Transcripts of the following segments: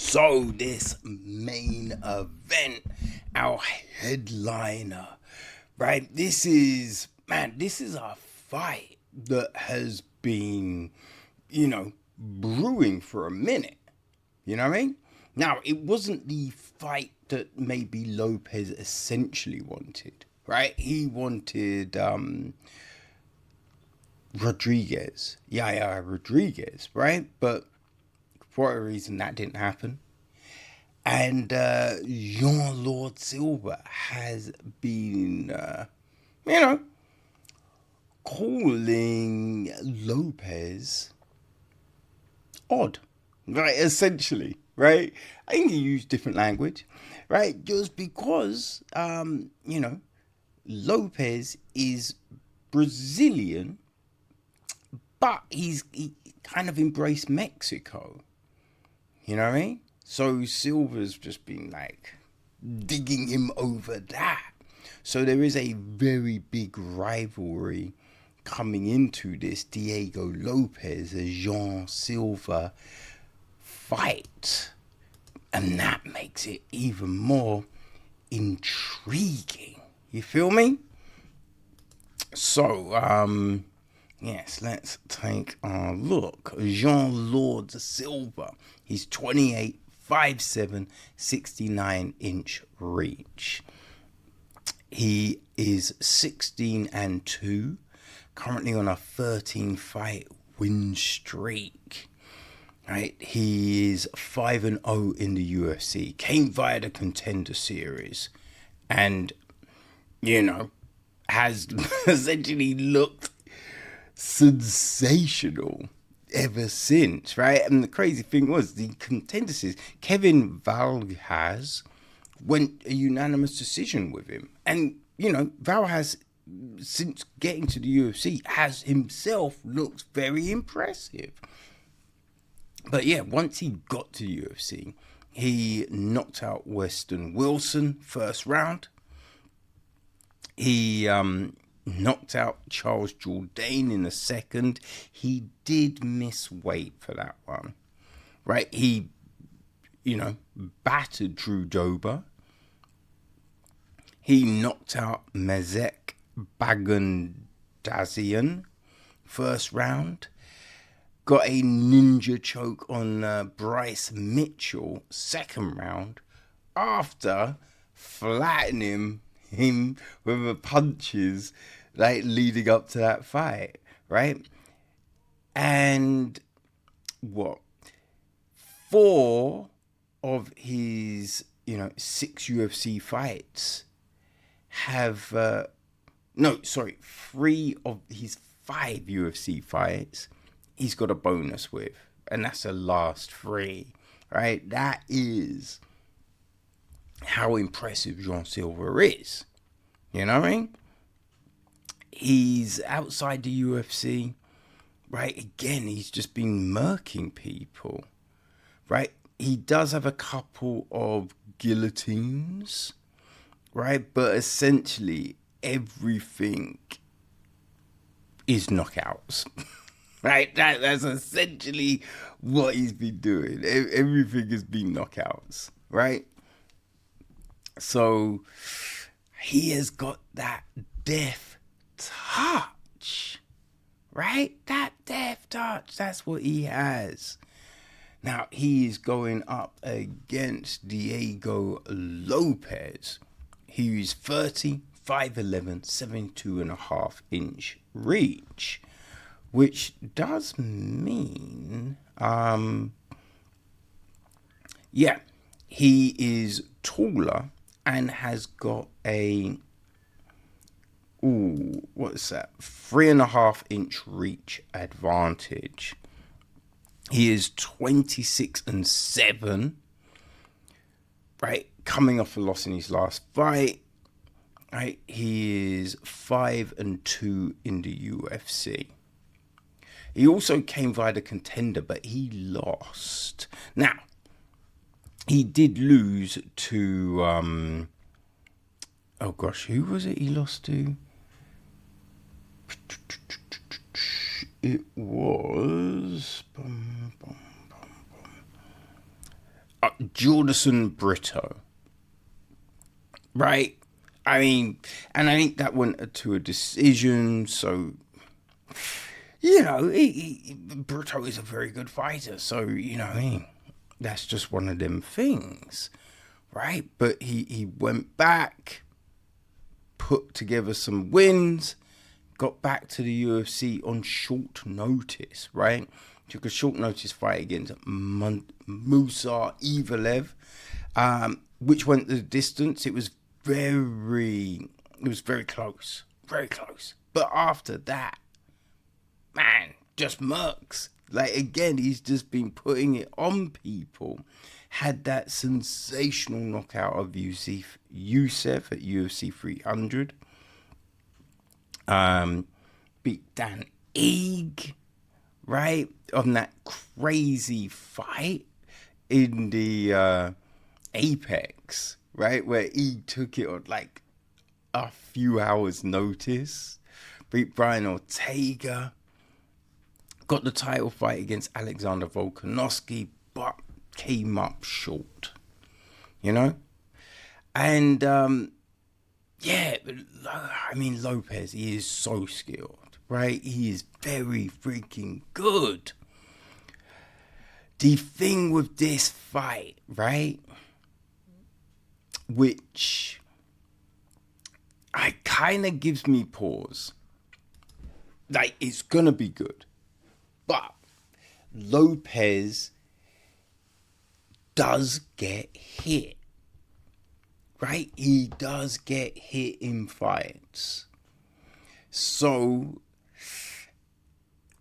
So this main event, our headliner, right? This is a fight that has been, brewing for a minute. You know what I mean? Now, it wasn't the fight that maybe Lopes essentially wanted, right? He wanted Rodriguez, right? But for whatever reason, that didn't happen. And Lord Silva has been, calling Lopes odd, right? Essentially, right? I think he used different language, right? Just because, Lopes is Brazilian, but he kind of embraced Mexico. You know what I mean? So Silva's just been like digging him over that. So there is a very big rivalry coming into this Diego Lopes Jean Silva fight. And that makes it even more intriguing. You feel me? So, yes, let's take a look. Jean-Lord Silva. He's 28, 5'7", 69-inch reach. He is 16-2, currently on a 13-fight win streak. Right, he is 5-0 in the UFC. Came via the Contender Series, and has essentially looked sensational ever since, right? And the crazy thing was the Contender Series. Kevin Valjas went a unanimous decision with him, and Valjas, since getting to the UFC, has himself looked very impressive. But yeah, once he got to UFC, he knocked out Weston Wilson first round. He knocked out Charles Jourdain in the second. He did miss weight for that one, right? He, battered Drew Dober. He knocked out Mezek Bagundazian first round. Got a ninja choke on Bryce Mitchell second round after flattening him with the punches leading up to that fight, right? And what? 4 of his 6 UFC fights have 3 of his 5 UFC fights he's got a bonus with, and that's the last 3, right? That is how impressive Jean Silva is. You know what I mean? He's outside the UFC, right? Again, he's just been murking people, right? He does have a couple of guillotines, right? But essentially, everything is knockouts. Right, that's essentially what he's been doing. Everything has been knockouts, right? So he has got that death touch, right? That death touch, that's what he has. Now he is going up against Diego Lopes. He's 30, 5'11", 72.5-inch reach. Which does mean, he is taller and has got a, 3.5-inch reach advantage. He is 26-7, right? Coming off a loss in his last fight, right? He is 5-2 in the UFC. He also came via the Contender, but he lost. Now, he did lose to, who was it he lost to? It was... Jordan Brito, right? I mean, and I think that went to a decision. So, Brito is a very good fighter. So, that's just one of them things, right? But he went back, put together some wins, got back to the UFC on short notice, right? Took a short notice fight against Musa Evalev, which went the distance. It was very close, very close. But after that, man, just murks. Like, again, he's just been putting it on people. Had that sensational knockout of Youssef at UFC 300. Beat Dan Ige, right? On that crazy fight in the Apex, right? Where he took it on like a few hours notice. Beat Brian Ortega. Got the title fight against Alexander Volkanovski, but came up short. And Lopes, he is so skilled, right? He is very freaking good. The thing with this fight, right, which I kind of gives me pause. Like, it's gonna be good, but Lopes does get hit. Right? He does get hit in fights. So,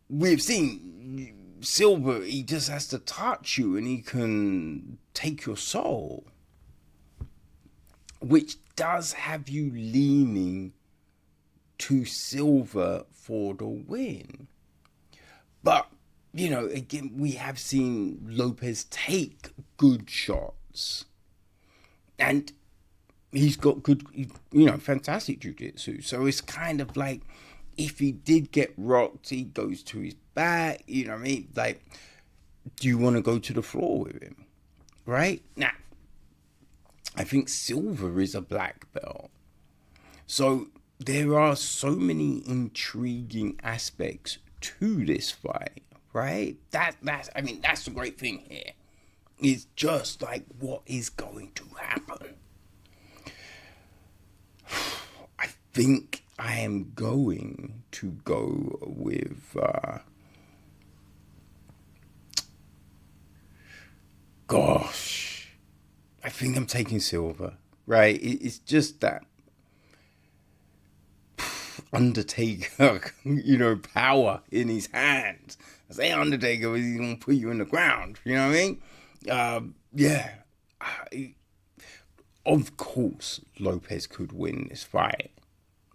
we've seen Silva, he just has to touch you and he can take your soul. Which does have you leaning to Silva for the win. But, again, we have seen Lopes take good shots. And he's got good, fantastic jiu-jitsu. So it's kind of like, if he did get rocked, he goes to his back, you know what I mean? Like, do you want to go to the floor with him? Right? Now, I think Silva is a black belt. So there are so many intriguing aspects to this fight, right? That's the great thing here. It's just like, what is going to happen? I think I am going to go with I think I'm taking Silva, right? It's just that Undertaker, power in his hands. I say Undertaker, he's going to put you in the ground, you know what I mean? Of course, Lopes could win this fight,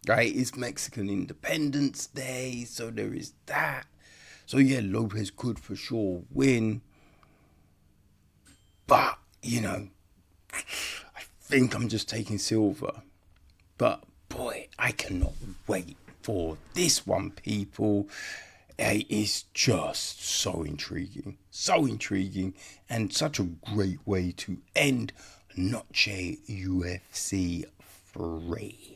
right? It's Mexican Independence Day, so there is that. So yeah, Lopes could for sure win. But, I think I'm just taking Silva. But boy, I cannot wait for this one, people. It is just so intriguing, and such a great way to end Noche UFC 3.